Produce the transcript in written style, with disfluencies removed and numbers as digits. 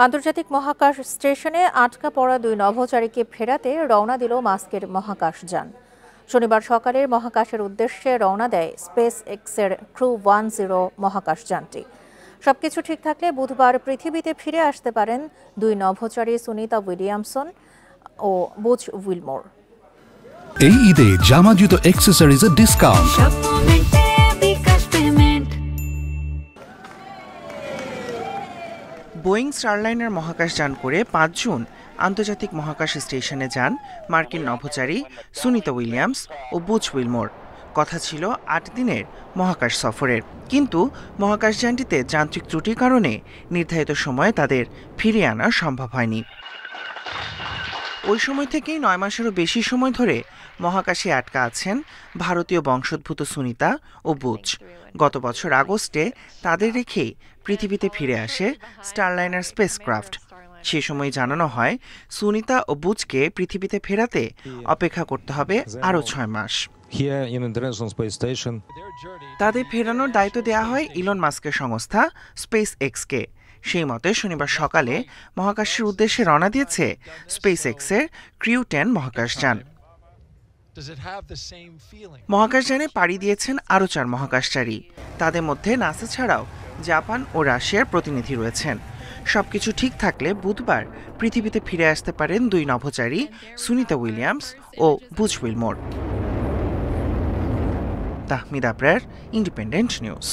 আন্তর্জাতিক মহাকাশ স্টেশনে আটকা পড়া দুই নভোচারীকে ফেরাতে রওনা দিল মাস্কের মহাকাশযান। শনিবার সকালে মহাকাশের উদ্দেশ্যে রওনা দেয় স্পেস এক্সের ক্রু-10 মহাকাশযানটি। সবকিছু ঠিক থাকলে বুধবার পৃথিবীতে ফিরে আসতে পারেন দুই নভোচারী সুনিতা উইলিয়ামসন ও বুচ উইলমোর। এই ঈদে জামা জুতো অ্যাক্সেসরিজের ডিসকাউন্ট। বোয়িং স্টারলাইনার মহাকাশযান করে ৫ জুন আন্তর্জাতিক মহাকাশ স্টেশনে যান মার্কিন নভোচারী সুনিতা উইলিয়ামস ও বুচ উইলমোর। কথা ছিল ৮ দিনের মহাকাশ সফরের, কিন্তু মহাকাশযানটিতে যান্ত্রিক ত্রুটির কারণে নির্ধারিত সময়ে তাদের ফিরিয়ে আনা সম্ভব হয়নি। ওই সময় থেকেই ৯ মাসেরও বেশি সময় ধরে মহাকাশে আটকা আছেন ভারতীয় বংশোদ্ভূত সুনিতা ও বুচ। গত বছর আগস্টে তাদের রেখেই পৃথিবীতে ফিরে আসে স্টারলাইনার স্পেসক্রাফট। সে সময় জানানো হয় সুনিতা ও বুচকে পৃথিবীতে ফেরাতে অপেক্ষা করতে হবে আরও ৬ মাস। তাদের ফেরানোর দায়িত্ব দেওয়া হয় ইলন মাস্কের সংস্থা স্পেস এক্সকে। সেই মতে শনিবার সকালে মহাকাশের উদ্দেশ্যে রওনা দিয়েছে স্পেস এক্সের ক্রিউ-10 মহাকাশযান। মহাকাশযানে পাড়ি দিয়েছেন আরও ৪ মহাকাশচারী। তাদের মধ্যে নাসা ছাড়াও জাপান ও রাশিয়ার প্রতিনিধি রয়েছেন। সবকিছু ঠিক থাকলে বুধবার পৃথিবীতে ফিরে আসতে পারেন দুই নভোচারী সুনিতা উইলিয়ামস ও Butch Wilmore. Tahmid Abrar, Independent news.